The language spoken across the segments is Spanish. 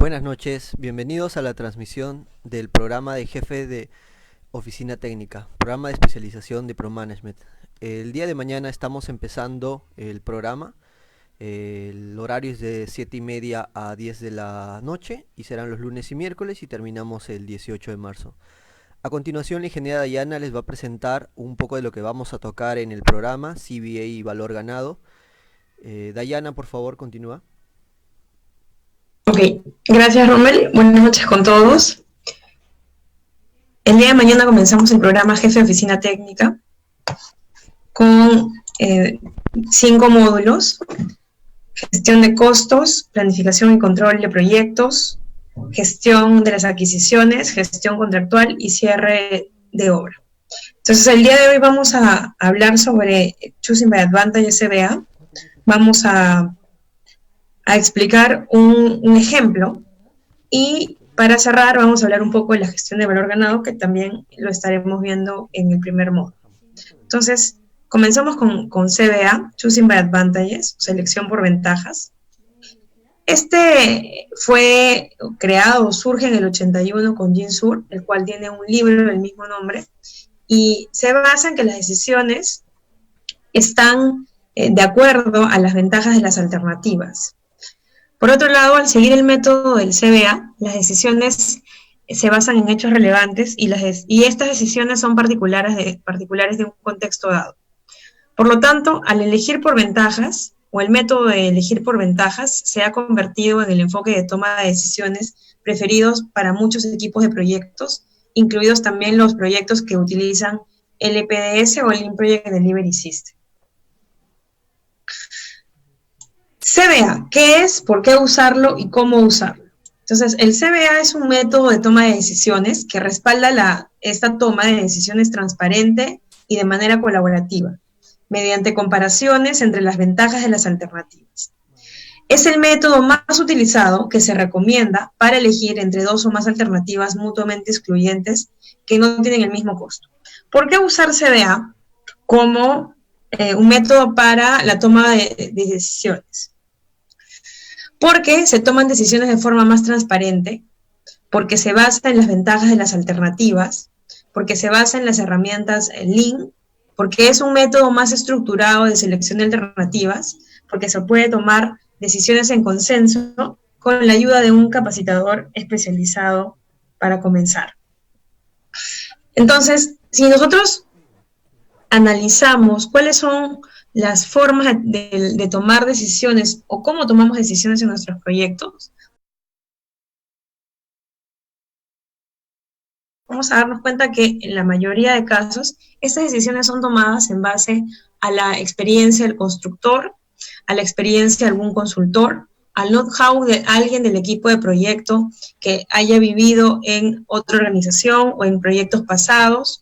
Buenas noches, bienvenidos a la transmisión del programa de jefe de oficina técnica, programa de especialización de ProManagement. El día de mañana estamos empezando el programa. El horario es de 7:30 a 10 de la noche y serán los lunes y miércoles y terminamos el 18 de marzo. A continuación, la ingeniera Dayana les va a presentar un poco de lo que vamos a tocar en el programa, CBA y valor ganado. Dayana, por favor, continúa. Ok, gracias Rommel, buenas noches con todos. El día de mañana comenzamos el programa Jefe de Oficina Técnica con 5 módulos: gestión de costos, planificación y control de proyectos, gestión de las adquisiciones, gestión contractual y cierre de obra. Entonces el día de hoy vamos a hablar sobre Choosing by Advantage CBA. Vamos a explicar un ejemplo. Y para cerrar vamos a hablar un poco de la gestión de valor ganado, que también lo estaremos viendo en el primer módulo. Entonces, comenzamos con CBA, Choosing by Advantages, selección por ventajas. Este fue creado, surge en el 81 con Jim Sur, el cual tiene un libro del mismo nombre, y se basa en que las decisiones están de acuerdo a las ventajas de las alternativas. Por otro lado, al seguir el método del CBA, las decisiones se basan en hechos relevantes y estas decisiones son particulares de un contexto dado. Por lo tanto, al elegir por ventajas, o el método de elegir por ventajas, se ha convertido en el enfoque de toma de decisiones preferidos para muchos equipos de proyectos, incluidos también los proyectos que utilizan el EPDS o el Lean Project Delivery System. CBA, ¿qué es? ¿Por qué usarlo? ¿Y cómo usarlo? Entonces, el CBA es un método de toma de decisiones que respalda esta toma de decisiones transparente y de manera colaborativa, mediante comparaciones entre las ventajas de las alternativas. Es el método más utilizado que se recomienda para elegir entre dos o más alternativas mutuamente excluyentes que no tienen el mismo costo. ¿Por qué usar CBA como un método para la toma de decisiones? Porque se toman decisiones de forma más transparente, porque se basa en las ventajas de las alternativas, porque se basa en las herramientas Lean, porque es un método más estructurado de selección de alternativas, porque se puede tomar decisiones en consenso con la ayuda de un capacitador especializado para comenzar. Entonces, si nosotros analizamos cuáles son las formas de tomar decisiones o cómo tomamos decisiones en nuestros proyectos, vamos a darnos cuenta que en la mayoría de casos estas decisiones son tomadas en base a la experiencia del constructor, a la experiencia de algún consultor, al know-how de alguien del equipo de proyecto que haya vivido en otra organización o en proyectos pasados,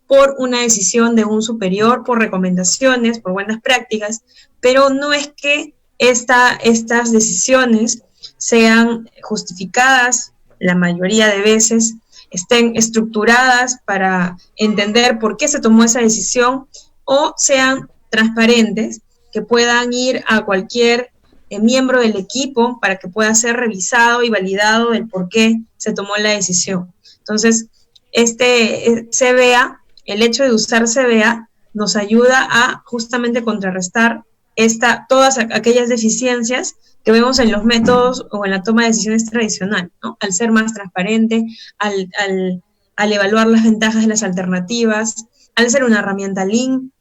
por una decisión de un superior, por recomendaciones, por buenas prácticas, pero no es que estas decisiones sean justificadas, la mayoría de veces estén estructuradas para entender por qué se tomó esa decisión, o sean transparentes, que puedan ir a cualquier miembro del equipo para que pueda ser revisado y validado el por qué se tomó la decisión. Entonces, CBA, el hecho de usar CBA nos ayuda a justamente contrarrestar todas aquellas deficiencias que vemos en los métodos o en la toma de decisiones tradicional, ¿no? Al ser más transparente, al evaluar las ventajas de las alternativas, al ser una herramienta Lean,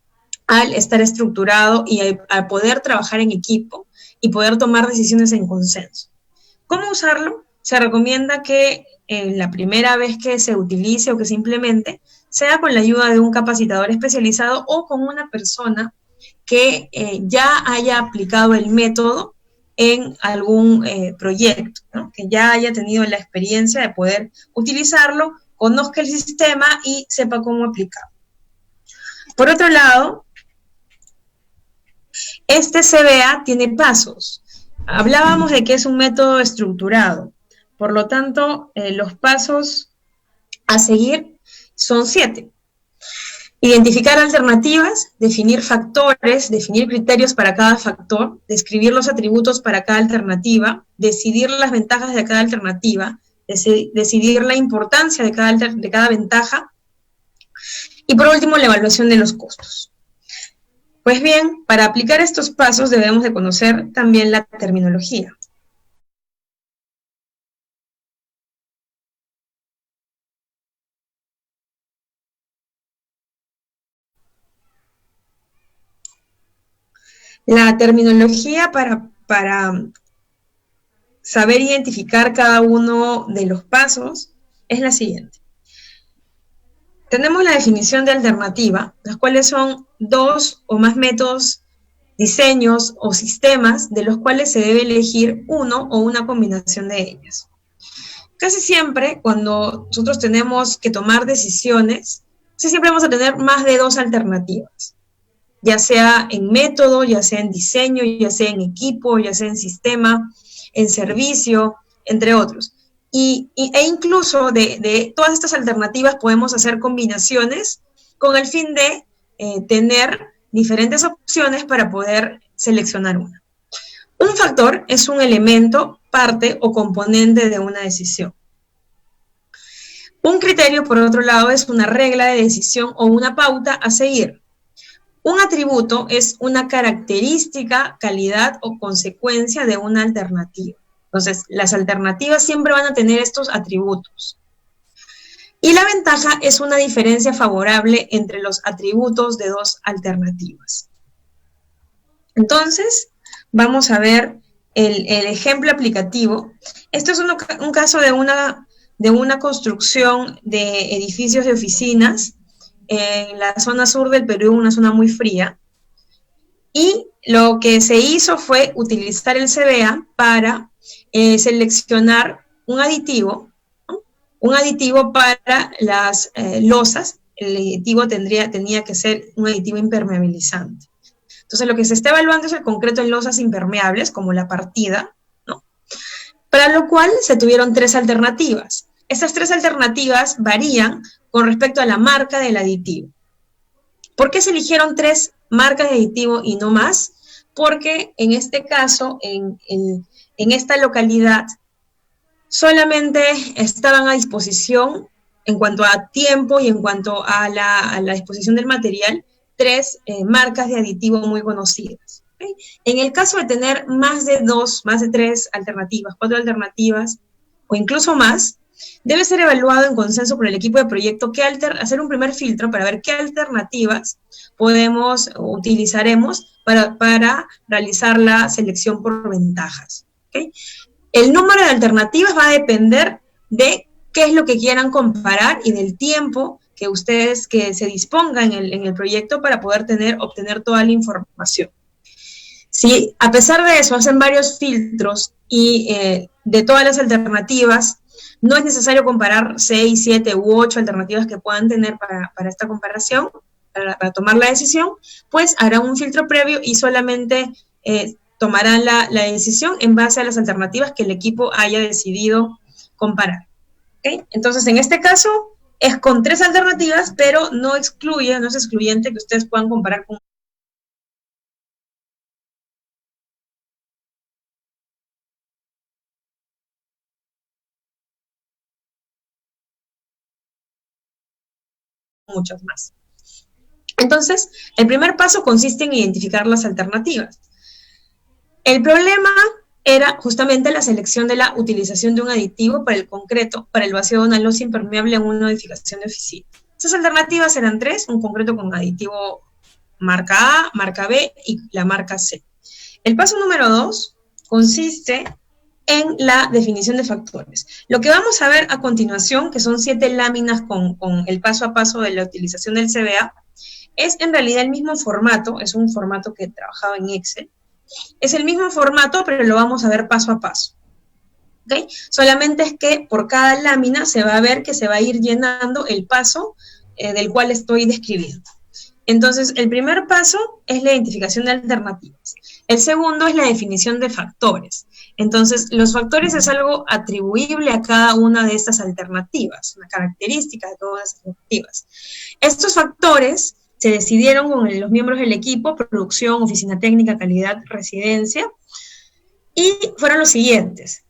al estar estructurado y a poder trabajar en equipo y poder tomar decisiones en consenso. ¿Cómo usarlo? Se recomienda que la primera vez que se utilice o que se implemente sea con la ayuda de un capacitador especializado o con una persona que ya haya aplicado el método en algún proyecto, ¿no? Que ya haya tenido la experiencia de poder utilizarlo, conozca el sistema y sepa cómo aplicarlo. Por otro lado, este CBA tiene pasos. Hablábamos de que es un método estructurado, por lo tanto, los pasos a seguir son 7. Identificar alternativas, definir factores, definir criterios para cada factor, describir los atributos para cada alternativa, decidir las ventajas de cada alternativa, decidir la importancia de cada ventaja, y por último, la evaluación de los costos. Pues bien, para aplicar estos pasos debemos de conocer también la terminología. La terminología para saber identificar cada uno de los pasos es la siguiente. Tenemos la definición de alternativa, las cuales son dos o más métodos, diseños o sistemas de los cuales se debe elegir uno o una combinación de ellas. Casi siempre, cuando nosotros tenemos que tomar decisiones, casi siempre vamos a tener más de dos alternativas, ya sea en método, ya sea en diseño, ya sea en equipo, ya sea en sistema, en servicio, entre otros. E incluso de todas estas alternativas podemos hacer combinaciones con el fin de tener diferentes opciones para poder seleccionar una. Un factor es un elemento, parte o componente de una decisión. Un criterio, por otro lado, es una regla de decisión o una pauta a seguir. Un atributo es una característica, calidad o consecuencia de una alternativa. Entonces, las alternativas siempre van a tener estos atributos. Y la ventaja es una diferencia favorable entre los atributos de dos alternativas. Entonces, vamos a ver el ejemplo aplicativo. Esto es un caso de una construcción de edificios de oficinas en la zona sur del Perú, una zona muy fría. Y lo que se hizo fue utilizar el CBA para seleccionar un aditivo, ¿no? Un aditivo para las losas. El aditivo tenía que ser un aditivo impermeabilizante. Entonces, lo que se está evaluando es el concreto en losas impermeables, como la partida, ¿no? Para lo cual se tuvieron tres alternativas. Estas tres alternativas varían con respecto a la marca del aditivo. ¿Por qué se eligieron tres marcas de aditivo y no más? Porque en este caso, en esta localidad, solamente estaban a disposición, en cuanto a tiempo y en cuanto a la disposición del material, tres marcas de aditivo muy conocidas. ¿Okay? En el caso de tener más de tres alternativas, 4 alternativas o incluso más, debe ser evaluado en consenso por el equipo de proyecto, hacer un primer filtro para ver qué alternativas podemos o utilizaremos para realizar la selección por ventajas. ¿Okay? El número de alternativas va a depender de qué es lo que quieran comparar y del tiempo que ustedes se dispongan en el proyecto para poder obtener toda la información. Si a pesar de eso hacen varios filtros y de todas las alternativas, no es necesario comparar 6, 7 u 8 alternativas que puedan tener para esta comparación, para tomar la decisión, pues harán un filtro previo y solamente tomarán la decisión en base a las alternativas que el equipo haya decidido comparar. ¿Okay? Entonces, en este caso, es con 3 alternativas, pero no es excluyente que ustedes puedan comparar con muchas más. Entonces, el primer paso consiste en identificar las alternativas. El problema era justamente la selección de la utilización de un aditivo para el concreto, para el vacío de una losa impermeable en una edificación de oficina. Esas alternativas eran 3, un concreto con aditivo marca A, marca B y la marca C. El paso número 2 consiste en la definición de factores. Lo que vamos a ver a continuación, que son 7 láminas con el paso a paso de la utilización del CBA, es en realidad el mismo formato, es un formato que he trabajado en Excel. Es el mismo formato, pero lo vamos a ver paso a paso. ¿Okay? Solamente es que por cada lámina se va a ver que se va a ir llenando el paso del cual estoy describiendo. Entonces, el primer paso es la identificación de alternativas. El segundo es la definición de factores. Entonces, los factores es algo atribuible a cada una de estas alternativas, una característica de todas las alternativas. Estos factores se decidieron con los miembros del equipo, producción, oficina técnica, calidad, residencia, y fueron los siguientes: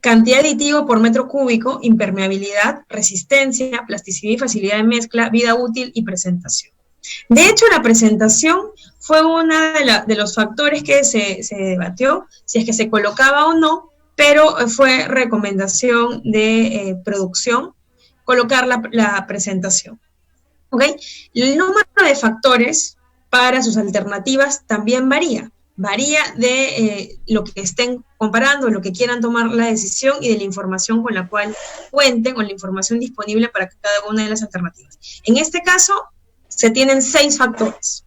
cantidad de aditivo por metro cúbico, impermeabilidad, resistencia, plasticidad y facilidad de mezcla, vida útil y presentación. De hecho, la presentación fue uno de los factores que se debatió, si es que se colocaba o no, pero fue recomendación de producción colocar la presentación. ¿Ok? El número de factores para sus alternativas también varía. Varía de lo que estén comparando, lo que quieran tomar la decisión y de la información con la cual cuenten o la información disponible para cada una de las alternativas. En este caso, se tienen 6 factores.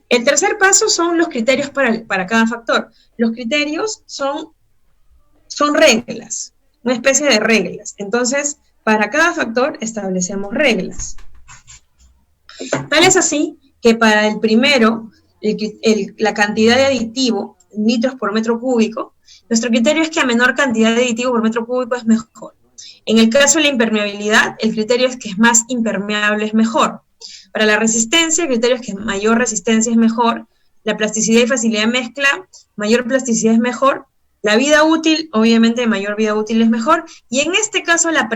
El tercer paso son los criterios para cada factor. Los criterios son reglas, una especie de reglas. Entonces, para cada factor establecemos reglas. Tal es así que para el primero, la cantidad de aditivo, litros por metro cúbico, nuestro criterio es que a menor cantidad de aditivo por metro cúbico es mejor. En el caso de la impermeabilidad, el criterio es que es más impermeable es mejor. Para la resistencia, el criterio es que mayor resistencia es mejor. La plasticidad y facilidad de mezcla, mayor plasticidad es mejor. La vida útil, obviamente mayor vida útil es mejor. Y en este caso, la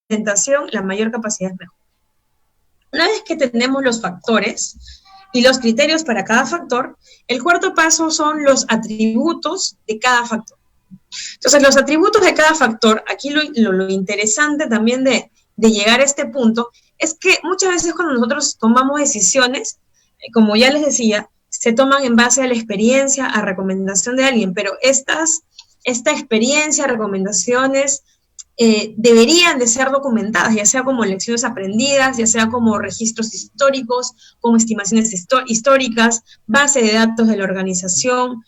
presentación, la mayor capacidad es mejor. Una vez que tenemos los factores y los criterios para cada factor, el cuarto paso son los atributos de cada factor. Entonces, los atributos de cada factor, aquí lo interesante también de llegar a este punto, es que muchas veces cuando nosotros tomamos decisiones, como ya les decía, se toman en base a la experiencia, a recomendación de alguien, pero esta experiencia, recomendaciones, deberían de ser documentadas, ya sea como lecciones aprendidas, ya sea como registros históricos, como estimaciones históricas, base de datos de la organización,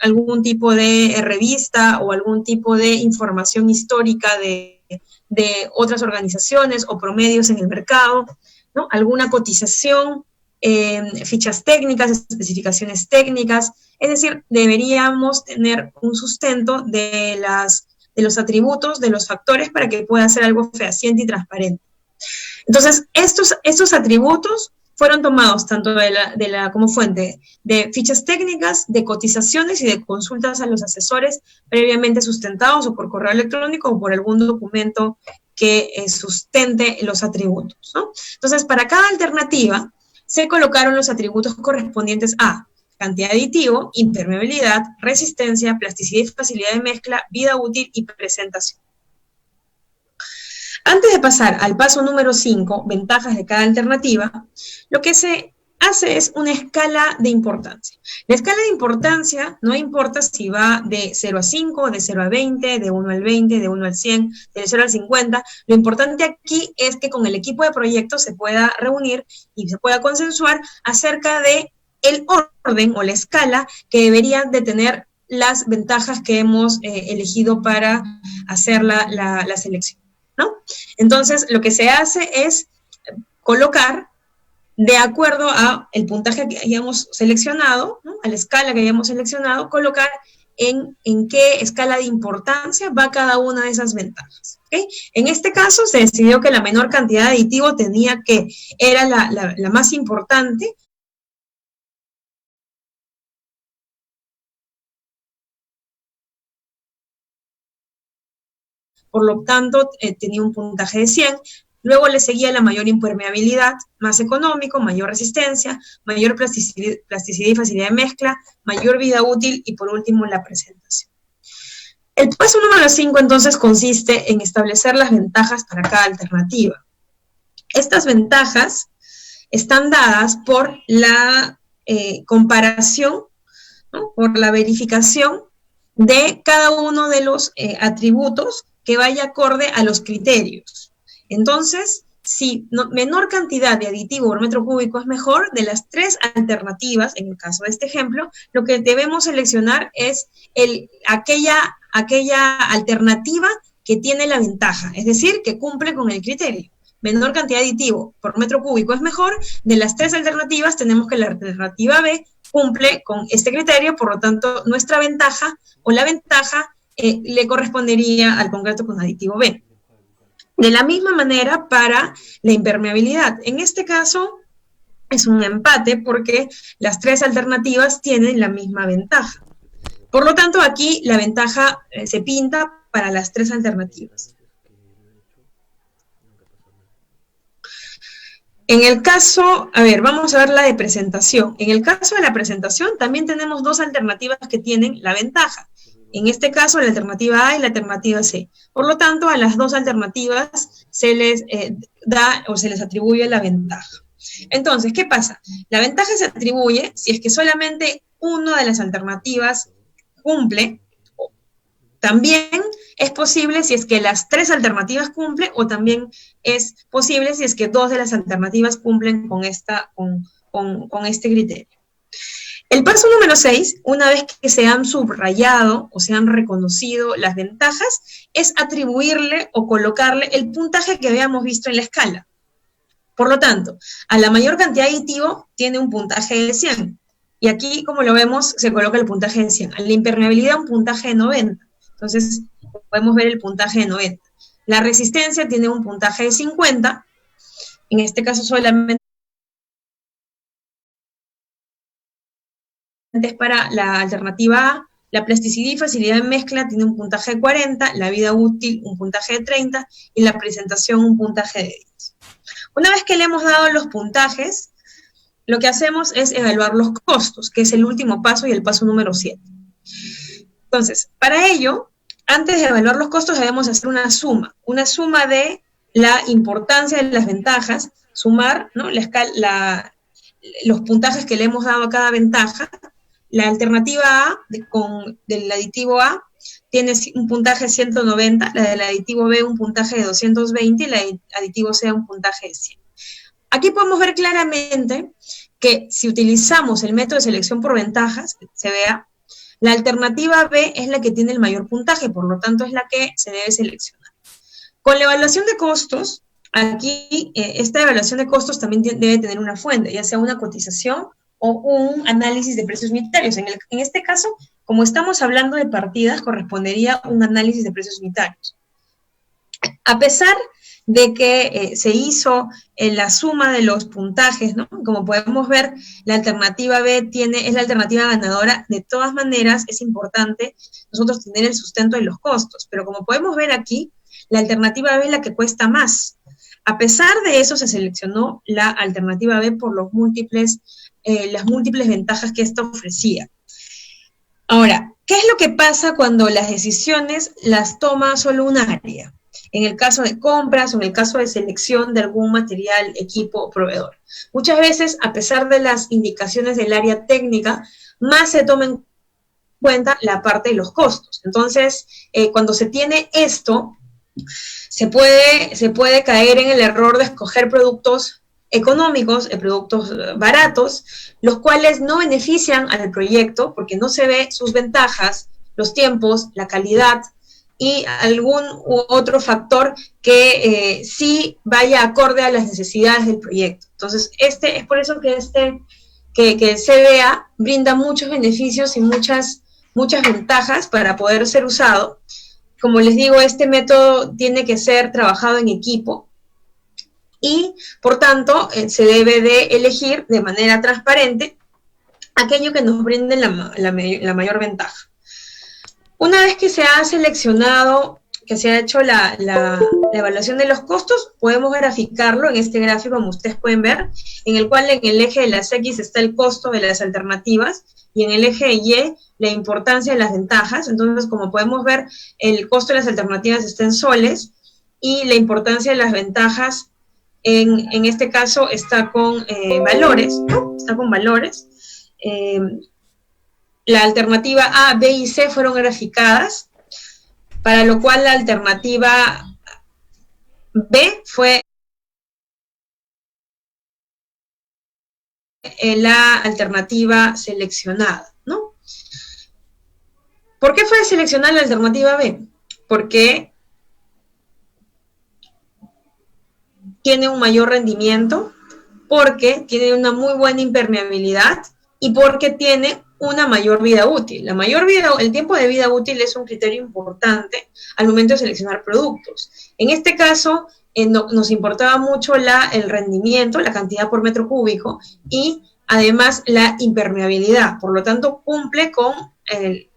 algún tipo de revista o algún tipo de información histórica de otras organizaciones o promedios en el mercado, ¿no? Alguna cotización, fichas técnicas, especificaciones técnicas, es decir, deberíamos tener un sustento de los atributos, de los factores, para que pueda ser algo fehaciente y transparente. Entonces, estos atributos fueron tomados tanto como fuente de fichas técnicas, de cotizaciones y de consultas a los asesores previamente sustentados o por correo electrónico o por algún documento que sustente los atributos, ¿no? Entonces, para cada alternativa se colocaron los atributos correspondientes a cantidad de aditivo, impermeabilidad, resistencia, plasticidad y facilidad de mezcla, vida útil y presentación. Antes de pasar al paso número 5, ventajas de cada alternativa, lo que se hace es una escala de importancia. La escala de importancia no importa si va de 0 a 5, de 0 a 20, de 1 al 20, de 1 al 100, de 0 al 50. Lo importante aquí es que con el equipo de proyecto se pueda reunir y se pueda consensuar acerca de el orden o la escala que deberían de tener las ventajas que hemos elegido para hacer la selección, ¿no? Entonces, lo que se hace es colocar de acuerdo a el puntaje que hayamos seleccionado, ¿no? A la escala que hayamos seleccionado, colocar en qué escala de importancia va cada una de esas ventajas. ¿Okay? En este caso se decidió que la menor cantidad de aditivo era la más importante. Por lo tanto, tenía un puntaje de 100. Luego le seguía la mayor impermeabilidad, más económico, mayor resistencia, mayor plasticidad y facilidad de mezcla, mayor vida útil y por último la presentación. El paso número 5 entonces consiste en establecer las ventajas para cada alternativa. Estas ventajas están dadas por la comparación, ¿no? Por la verificación de cada uno de los atributos que vaya acorde a los criterios. Entonces, si menor cantidad de aditivo por metro cúbico es mejor, de las 3 alternativas, en el caso de este ejemplo, lo que debemos seleccionar es aquella alternativa que tiene la ventaja, es decir, que cumple con el criterio. Menor cantidad de aditivo por metro cúbico es mejor, de las 3 alternativas tenemos que la alternativa B cumple con este criterio, por lo tanto, nuestra ventaja o la ventaja le correspondería al concreto con aditivo B. De la misma manera para la impermeabilidad. En este caso es un empate porque las 3 alternativas tienen la misma ventaja. Por lo tanto, aquí la ventaja se pinta para las 3 alternativas. En el caso, a ver, vamos a ver la de presentación. En el caso de la presentación también tenemos 2 alternativas que tienen la ventaja. En este caso, la alternativa A y la alternativa C. Por lo tanto, a las 2 alternativas se les da o se les atribuye la ventaja. Entonces, ¿qué pasa? La ventaja se atribuye si es que solamente una de las alternativas cumple. También es posible si es que las 3 alternativas cumplen, o también es posible si es que 2 de las alternativas cumplen con este criterio. El paso número 6, una vez que se han subrayado o se han reconocido las ventajas, es atribuirle o colocarle el puntaje que habíamos visto en la escala. Por lo tanto, a la mayor cantidad de aditivo tiene un puntaje de 100. Y aquí, como lo vemos, se coloca el puntaje de 100. A la impermeabilidad un puntaje de 90. Entonces, podemos ver el puntaje de 90. La resistencia tiene un puntaje de 50. En este caso solamente es para la alternativa A. La plasticidad y facilidad de mezcla tiene un puntaje de 40, la vida útil un puntaje de 30 y la presentación un puntaje de 10. Una vez que le hemos dado los puntajes, lo que hacemos es evaluar los costos, que es el último paso y el paso número 7. Entonces, para ello, antes de evaluar los costos debemos hacer una suma de la importancia de las ventajas, sumar, ¿no?, los puntajes que le hemos dado a cada ventaja. La alternativa A del aditivo A tiene un puntaje de 190, la del aditivo B un puntaje de 220 y la del aditivo C un puntaje de 100. Aquí podemos ver claramente que si utilizamos el método de selección por ventajas, se vea, la alternativa B es la que tiene el mayor puntaje, por lo tanto es la que se debe seleccionar. Con la evaluación de costos, aquí esta evaluación de costos también debe tener una fuente, ya sea una cotización o un análisis de precios unitarios. En este caso, como estamos hablando de partidas, correspondería un análisis de precios unitarios. A pesar de que se hizo la suma de los puntajes, ¿no?, como podemos ver, la alternativa B es la alternativa ganadora. De todas maneras, es importante nosotros tener el sustento de los costos, pero como podemos ver aquí, la alternativa B es la que cuesta más. A pesar de eso, se seleccionó la alternativa B por las múltiples ventajas que esta ofrecía. Ahora, ¿qué es lo que pasa cuando las decisiones las toma solo un área? En el caso de compras o en el caso de selección de algún material, equipo o proveedor. Muchas veces, a pesar de las indicaciones del área técnica, más se toma en cuenta la parte de los costos. Entonces, cuando se tiene esto, se puede caer en el error de escoger productos económicos, productos baratos, los cuales no benefician al proyecto porque no se ve sus ventajas, los tiempos, la calidad y algún otro factor que sí vaya acorde a las necesidades del proyecto. Entonces, es por eso que el CBA brinda muchos beneficios y muchas ventajas para poder ser usado. Como les digo, este método tiene que ser trabajado en equipo y, por tanto, se debe de elegir de manera transparente aquello que nos brinde la mayor ventaja. Una vez que se ha seleccionado, que se ha hecho la evaluación de los costos, podemos graficarlo en este gráfico, como ustedes pueden ver, en el cual en el eje de las X está el costo de las alternativas y en el eje de Y la importancia de las ventajas. Entonces, como podemos ver, el costo de las alternativas está en soles y la importancia de las ventajas, en este caso, está con valores, ¿no? Está con valores. La alternativa A, B y C fueron graficadas, para lo cual la alternativa B fue la alternativa seleccionada, ¿no? ¿Por qué fue seleccionada la alternativa B? Porque tiene un mayor rendimiento, porque tiene una muy buena impermeabilidad y porque tiene una mayor vida útil. El tiempo de vida útil es un criterio importante al momento de seleccionar productos. En este caso, nos importaba mucho el rendimiento, la cantidad por metro cúbico y además la impermeabilidad. Por lo tanto, cumple con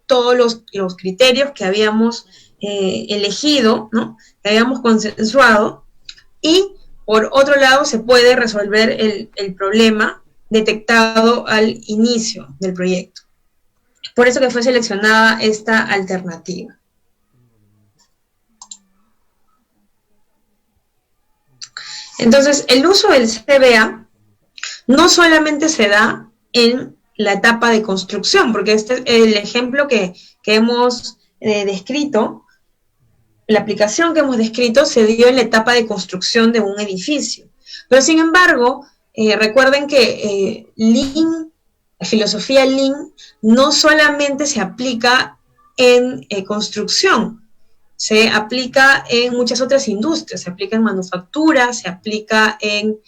todos los criterios que habíamos elegido, ¿no? Que habíamos consensuado, y por otro lado se puede resolver el problema detectado al inicio del proyecto. Por eso que fue seleccionada esta alternativa. Entonces, el uso del CBA no solamente se da en la etapa de construcción, porque este es el ejemplo que hemos descrito. La aplicación que hemos descrito se dio en la etapa de construcción de un edificio. Pero sin embargo, recuerden que Lean, la filosofía Lean, no solamente se aplica en construcción, se aplica en muchas otras industrias, se aplica en manufactura, se aplica en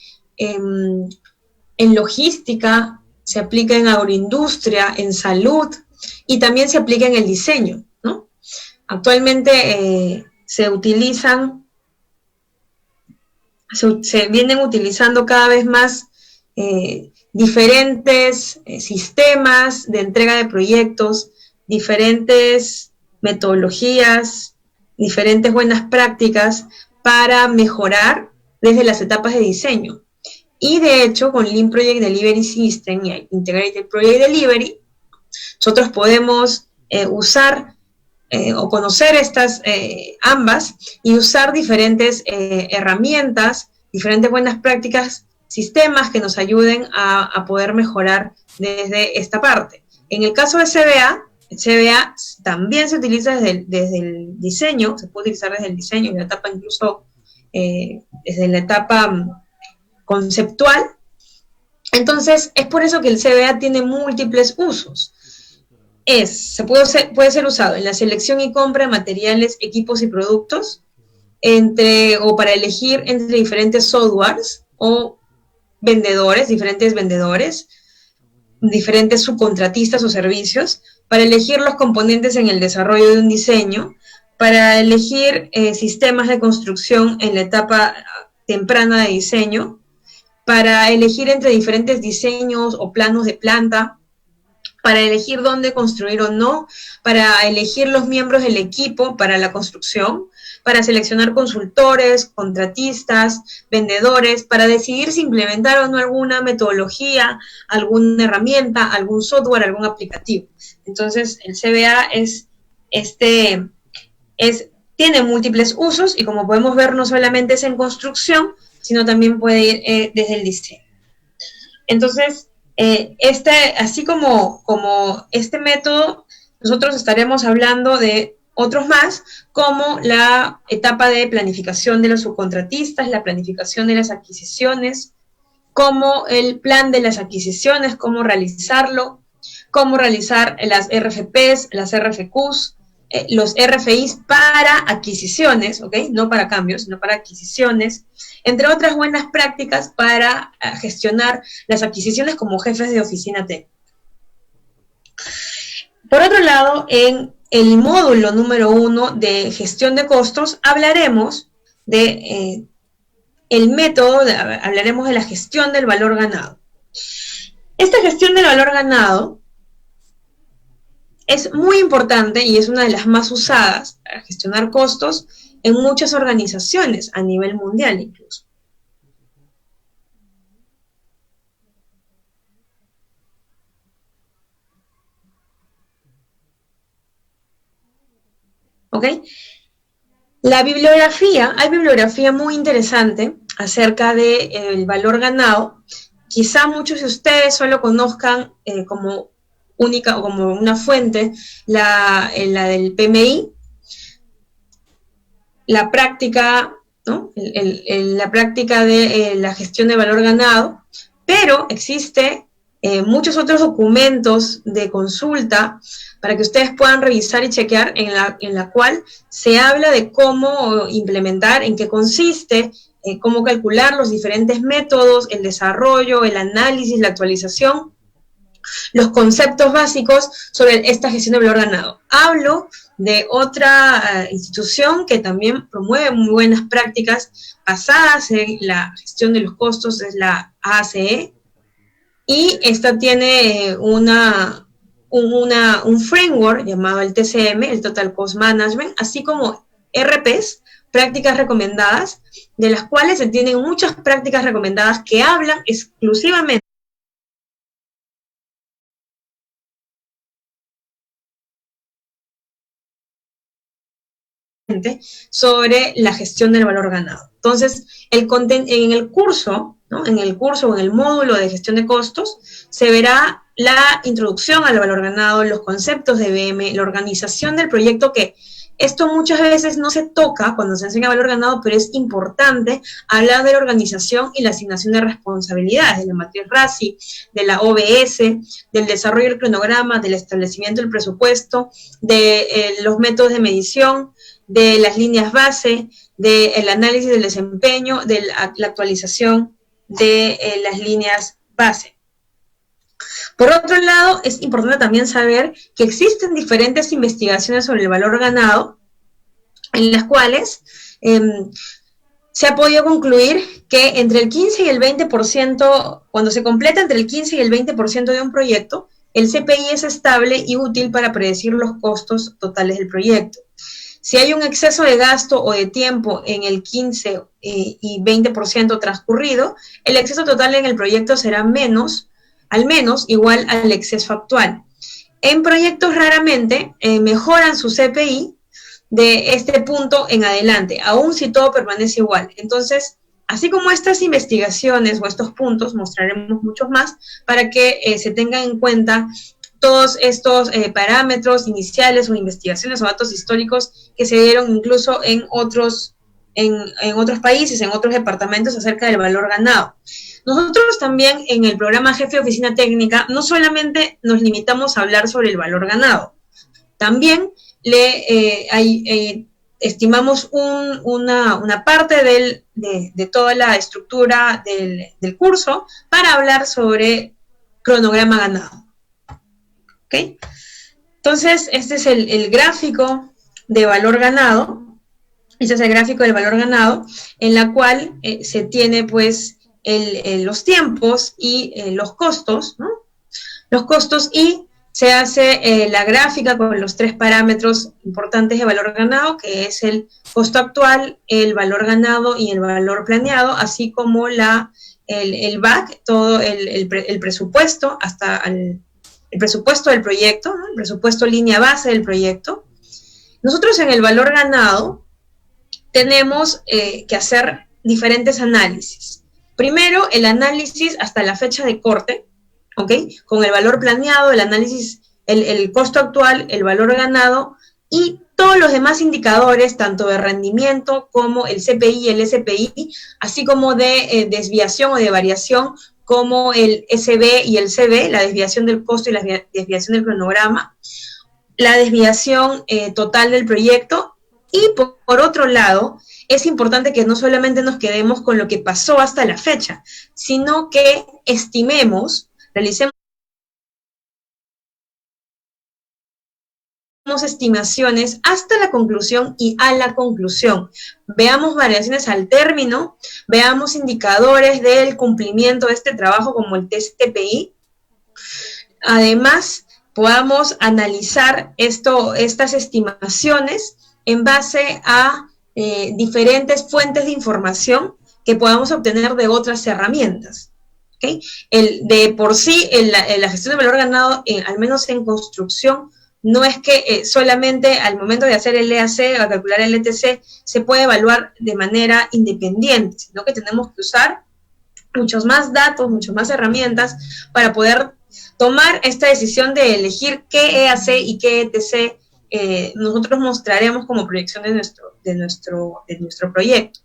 logística, se aplica en agroindustria, en salud, y también se aplica en el diseño, ¿no? Actualmente se vienen utilizando cada vez más diferentes sistemas de entrega de proyectos, diferentes metodologías, diferentes buenas prácticas para mejorar desde las etapas de diseño. Y de hecho, con Lean Project Delivery System y Integrated Project Delivery, nosotros podemos usar o conocer estas ambas y usar diferentes herramientas, diferentes buenas prácticas, sistemas que nos ayuden a poder mejorar desde esta parte. En el caso de CBA, el CBA también se utiliza desde el diseño, se puede utilizar desde el diseño, en la etapa incluso desde la etapa conceptual. Entonces, es por eso que el CBA tiene múltiples usos. Puede ser usado en la selección y compra de materiales, equipos y productos, o para elegir entre diferentes softwares o diferentes vendedores, diferentes subcontratistas o servicios, para elegir los componentes en el desarrollo de un diseño, para elegir sistemas de construcción en la etapa temprana de diseño, para elegir entre diferentes diseños o planos de planta, para elegir dónde construir o no, para elegir los miembros del equipo para la construcción, para seleccionar consultores, contratistas, vendedores, para decidir si implementar o no alguna metodología, alguna herramienta, algún software, algún aplicativo. Entonces, el CBA tiene múltiples usos y, como podemos ver, no solamente es en construcción, sino también puede ir desde el diseño. Entonces, así como este método, nosotros estaremos hablando de otros más, como la etapa de planificación de los subcontratistas, la planificación de las adquisiciones, como el plan de las adquisiciones, cómo realizarlo, cómo realizar las RFPs, las RFQs, los RFIs para adquisiciones, ¿ok? No para cambios, sino para adquisiciones, entre otras buenas prácticas para gestionar las adquisiciones como jefes de oficina técnica. Por otro lado, en el módulo número 1 de gestión de costos, hablaremos de el método, hablaremos de la gestión del valor ganado. Esta gestión del valor ganado es muy importante y es una de las más usadas para gestionar costos en muchas organizaciones a nivel mundial incluso. ¿Ok? Hay bibliografía muy interesante acerca del valor ganado. Quizá muchos de ustedes solo conozcan como única o como una fuente la del PMI, la práctica, ¿no? La práctica de la gestión de valor ganado, pero existe muchos otros documentos de consulta para que ustedes puedan revisar y chequear, en la cual se habla de cómo implementar, en qué consiste, cómo calcular los diferentes métodos, el desarrollo, el análisis, la actualización, los conceptos básicos sobre esta gestión de valor ganado. Hablo de otra institución que también promueve muy buenas prácticas basadas en la gestión de los costos, es la ACE, y esta tiene un framework llamado el TCM, el Total Cost Management, así como RPs, prácticas recomendadas, de las cuales se tienen muchas prácticas recomendadas que hablan exclusivamente sobre la gestión del valor ganado. Entonces, en el curso, ¿no? En el curso o en el módulo de gestión de costos, se verá la introducción al valor ganado, los conceptos de BM, la organización del proyecto, que esto muchas veces no se toca cuando se enseña valor ganado, pero es importante hablar de la organización y la asignación de responsabilidades, de la matriz RACI, de la OBS, del desarrollo del cronograma, del establecimiento del presupuesto, de los métodos de medición, de las líneas base, del análisis del desempeño, de la actualización de las líneas base. Por otro lado, es importante también saber que existen diferentes investigaciones sobre el valor ganado, en las cuales se ha podido concluir que entre el 15 y el 20%, cuando se completa entre el 15 y el 20% de un proyecto, el CPI es estable y útil para predecir los costos totales del proyecto. Si hay un exceso de gasto o de tiempo en el 15 y 20% transcurrido, el exceso total en el proyecto será al menos igual al exceso actual. En proyectos raramente mejoran su CPI de este punto en adelante, aun si todo permanece igual. Entonces, así como estas investigaciones o estos puntos, mostraremos muchos más para que se tengan en cuenta todos estos parámetros iniciales o investigaciones o datos históricos que se dieron incluso en otros países, en otros departamentos acerca del valor ganado. Nosotros también en el programa Jefe de Oficina Técnica no solamente nos limitamos a hablar sobre el valor ganado, también estimamos una parte de toda la estructura del curso para hablar sobre cronograma ganado. ¿Okay? Entonces, este es el gráfico de valor ganado. Este es el gráfico del valor ganado, en la cual se tiene, pues, los tiempos y los costos, ¿no? Los costos, y se hace la gráfica con los tres parámetros importantes de valor ganado, que es el costo actual, el valor ganado y el valor planeado, así como el BAC, todo el presupuesto hasta el presupuesto del proyecto, ¿no? El presupuesto línea base del proyecto. Nosotros en el valor ganado tenemos que hacer diferentes análisis. Primero, el análisis hasta la fecha de corte, ¿ok? Con el valor planeado, el análisis, el costo actual, el valor ganado y todos los demás indicadores, tanto de rendimiento como el CPI y el SPI, así como de desviación o de variación, como el SB y el CB, la desviación del costo y la desviación del cronograma, la desviación total del proyecto. Y por otro lado, es importante que no solamente nos quedemos con lo que pasó hasta la fecha, sino que estimemos, realicemos estimaciones hasta la conclusión y a la conclusión. Veamos variaciones al término, veamos indicadores del cumplimiento de este trabajo como el test TPI. Además, podamos analizar estas estimaciones en base a diferentes fuentes de información que podamos obtener de otras herramientas. ¿Okay? De por sí, la gestión de valor ganado, al menos en construcción, no es que solamente al momento de hacer el EAC o calcular el ETC se puede evaluar de manera independiente, sino que tenemos que usar muchos más datos, muchas más herramientas para poder tomar esta decisión de elegir qué EAC y qué ETC nosotros mostraremos como proyección de nuestro proyecto.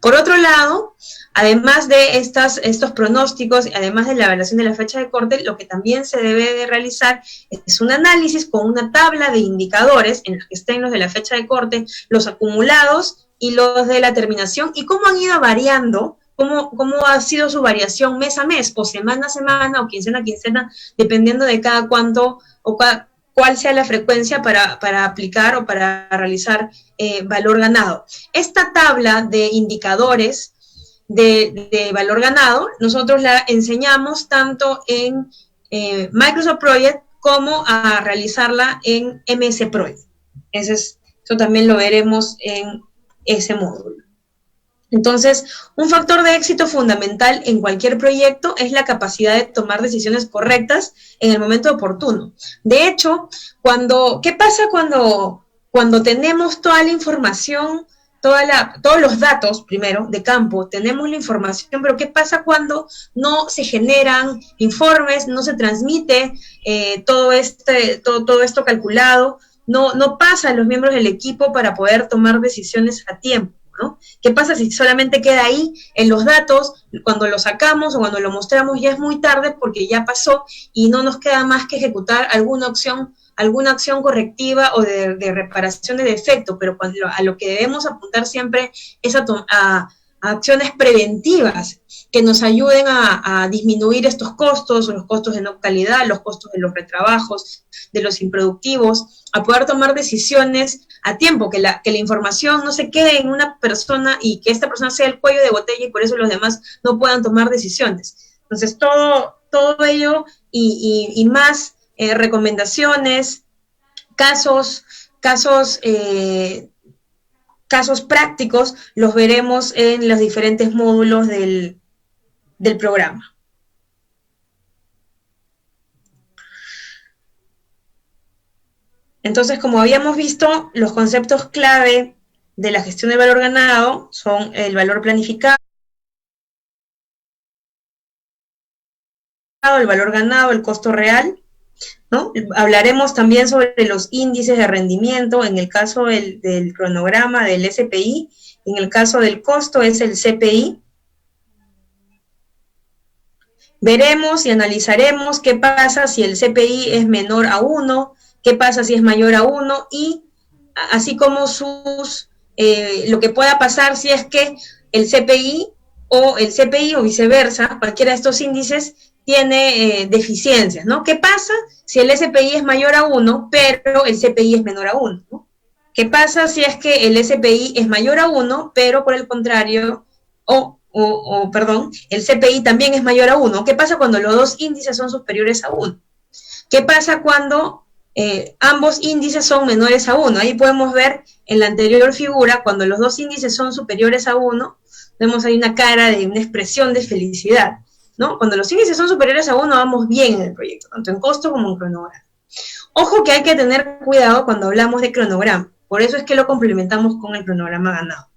Por otro lado, además de estos pronósticos, además de la evaluación de la fecha de corte, lo que también se debe de realizar es un análisis con una tabla de indicadores en los que estén los de la fecha de corte, los acumulados y los de la terminación, y cómo han ido variando, cómo ha sido su variación mes a mes, o semana a semana, o quincena a quincena, dependiendo de cada cuánto, o cuál sea la frecuencia para aplicar o para realizar valor ganado. Esta tabla de indicadores de valor ganado, nosotros la enseñamos tanto en Microsoft Project como a realizarla en MS Project. Eso también lo veremos en ese módulo. Entonces, un factor de éxito fundamental en cualquier proyecto es la capacidad de tomar decisiones correctas en el momento oportuno. De hecho, ¿qué pasa cuando tenemos toda la información, todos los datos, primero, de campo, tenemos la información, pero qué pasa cuando no se generan informes, no se transmite todo esto calculado, no pasa a los miembros del equipo para poder tomar decisiones a tiempo, ¿no? ¿Qué pasa si solamente queda ahí en los datos, cuando lo sacamos o cuando lo mostramos ya es muy tarde porque ya pasó y no nos queda más que ejecutar alguna acción correctiva o de reparación de defecto? Pero a lo que debemos apuntar siempre es a acciones preventivas que nos ayuden a disminuir estos costos, o los costos de no calidad, los costos de los retrabajos, de los improductivos, a poder tomar decisiones a tiempo, que la información no se quede en una persona y que esta persona sea el cuello de botella y por eso los demás no puedan tomar decisiones. Entonces, todo ello y más recomendaciones, casos prácticos, los veremos en los diferentes módulos del programa. Entonces, como habíamos visto, los conceptos clave de la gestión del valor ganado son el valor planificado, el valor ganado, el costo real, ¿no? Hablaremos también sobre los índices de rendimiento, en el caso del cronograma del SPI, en el caso del costo es el CPI. Veremos y analizaremos qué pasa si el CPI es menor a 1, qué pasa si es mayor a 1, y así como lo que pueda pasar si es que el CPI o viceversa, cualquiera de estos índices tiene deficiencias, ¿no? ¿Qué pasa si el SPI es mayor a 1, pero el CPI es menor a 1, ¿no? ¿Qué pasa si es que el SPI es mayor a 1, pero por el contrario, el CPI también es mayor a 1? ¿Qué pasa cuando los dos índices son superiores a 1? ¿Qué pasa cuando ambos índices son menores a 1? Ahí podemos ver en la anterior figura, cuando los dos índices son superiores a 1, vemos ahí una cara de una expresión de felicidad, ¿no? Cuando los índices son superiores a 1, vamos bien en el proyecto, tanto en costo como en cronograma. Ojo que hay que tener cuidado cuando hablamos de cronograma, por eso es que lo complementamos con el cronograma ganado.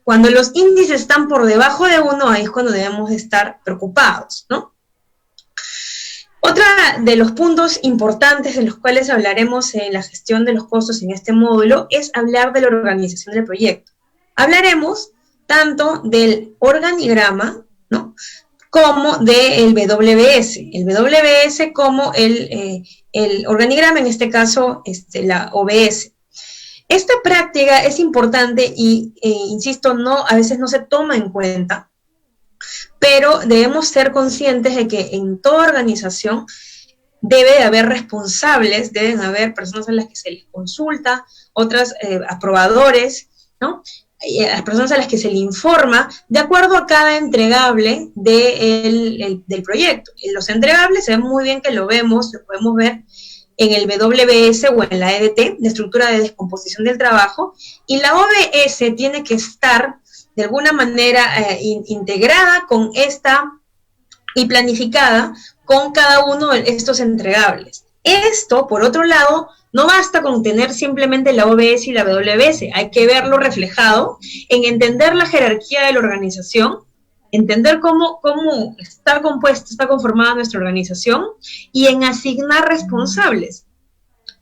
Cuando los índices están por debajo de 1, ahí es cuando debemos estar preocupados, ¿no? Otra de los puntos importantes de los cuales hablaremos en la gestión de los costos en este módulo es hablar de la organización del proyecto. Hablaremos tanto del organigrama, ¿no?, como del WBS. El WBS como el organigrama, en este caso la OBS. Esta práctica es importante y, insisto, a veces no se toma en cuenta, pero debemos ser conscientes de que en toda organización debe de haber responsables, deben haber personas a las que se les consulta, otras aprobadores, ¿no? Las personas a las que se le informa de acuerdo a cada entregable del proyecto. En los entregables se ve muy bien que lo podemos ver en el WBS o en la EDT, de estructura de descomposición del trabajo, y la OBS tiene que estar de alguna manera integrada con y planificada con cada uno de estos entregables. Esto, por otro lado, no basta con tener simplemente la OBS y la WBS, hay que verlo reflejado en entender la jerarquía de la organización, entender cómo está conformada nuestra organización, y en asignar responsables.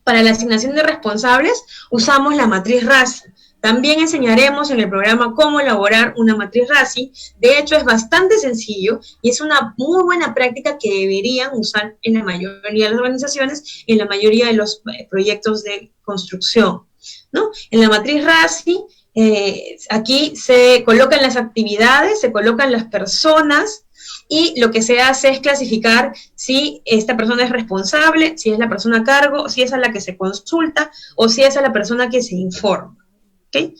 Para la asignación de responsables usamos la matriz RAS. También enseñaremos en el programa cómo elaborar una matriz RACI. De hecho, es bastante sencillo y es una muy buena práctica que deberían usar en la mayoría de las organizaciones, en la mayoría de los proyectos de construcción, ¿no? En la matriz RACI, aquí se colocan las actividades, se colocan las personas, y lo que se hace es clasificar si esta persona es responsable, si es la persona a cargo, si es a la que se consulta o si es a la persona que se informa. ¿Okay?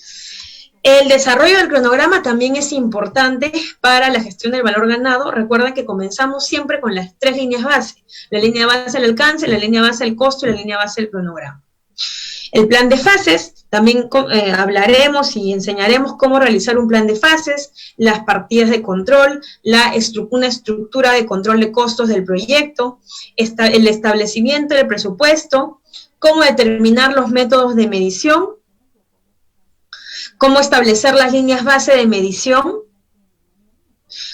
El desarrollo del cronograma también es importante para la gestión del valor ganado. Recuerden que comenzamos siempre con las 3 líneas base. La línea base del alcance, la línea base del costo y la línea base del cronograma. El plan de fases, también hablaremos y enseñaremos cómo realizar un plan de fases, las partidas de control, una estructura de control de costos del proyecto, el establecimiento del presupuesto, cómo determinar los métodos de medición, cómo establecer las líneas base de medición,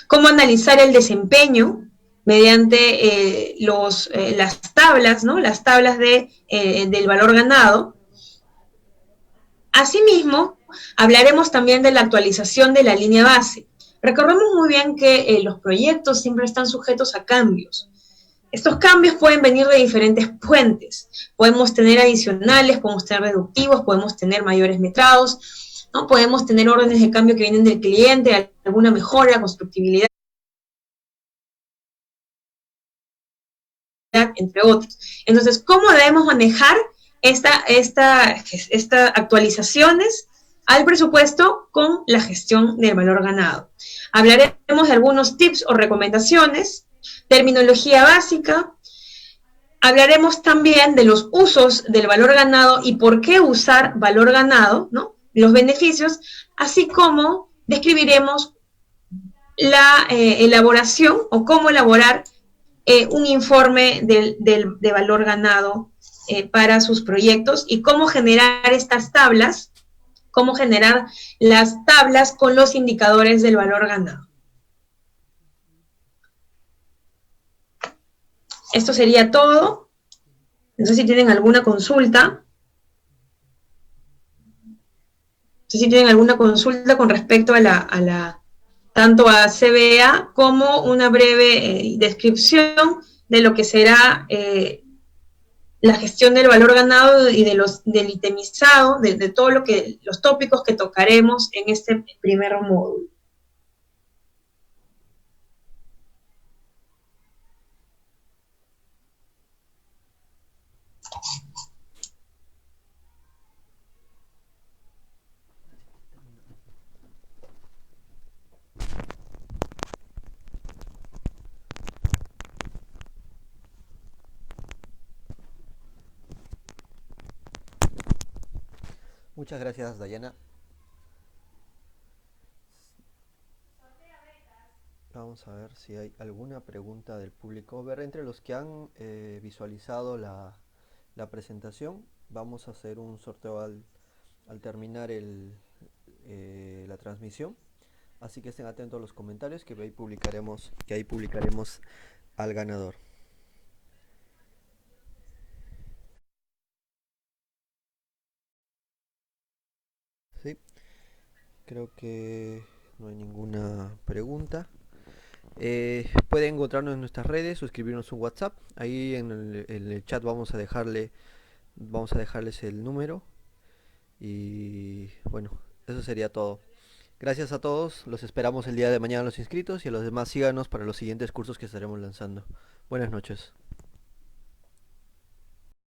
cómo analizar el desempeño mediante las tablas, ¿no? Las tablas del valor ganado. Asimismo, hablaremos también de la actualización de la línea base. Recordemos muy bien que los proyectos siempre están sujetos a cambios. Estos cambios pueden venir de diferentes fuentes. Podemos tener adicionales, podemos tener reductivos, podemos tener mayores metrados, ¿no? Podemos tener órdenes de cambio que vienen del cliente, alguna mejora, constructibilidad, entre otros. Entonces, ¿cómo debemos manejar estas actualizaciones al presupuesto con la gestión del valor ganado? Hablaremos de algunos tips o recomendaciones, terminología básica, hablaremos también de los usos del valor ganado y por qué usar valor ganado, ¿no? Los beneficios, así como describiremos la elaboración o cómo elaborar un informe de valor ganado para sus proyectos y cómo generar estas tablas, cómo generar las tablas con los indicadores del valor ganado. Esto sería todo. No sé si tienen alguna consulta. No sé si tienen alguna consulta con respecto a tanto a CBA como una breve descripción de lo que será la gestión del valor ganado y del itemizado, de todo los tópicos que tocaremos en este primer módulo. Muchas gracias, Dayana. Vamos a ver si hay alguna pregunta del público. Ver, entre los que han visualizado la presentación, vamos a hacer un sorteo al terminar la transmisión. Así que estén atentos a los comentarios que ahí publicaremos al ganador. ¿Sí? Creo que no hay ninguna pregunta. Pueden encontrarnos en nuestras redes, suscribirnos un WhatsApp. Ahí en el chat vamos a dejarles el número. Y bueno, eso sería todo. Gracias a todos, los esperamos el día de mañana los inscritos y a los demás síganos para los siguientes cursos que estaremos lanzando. Buenas noches.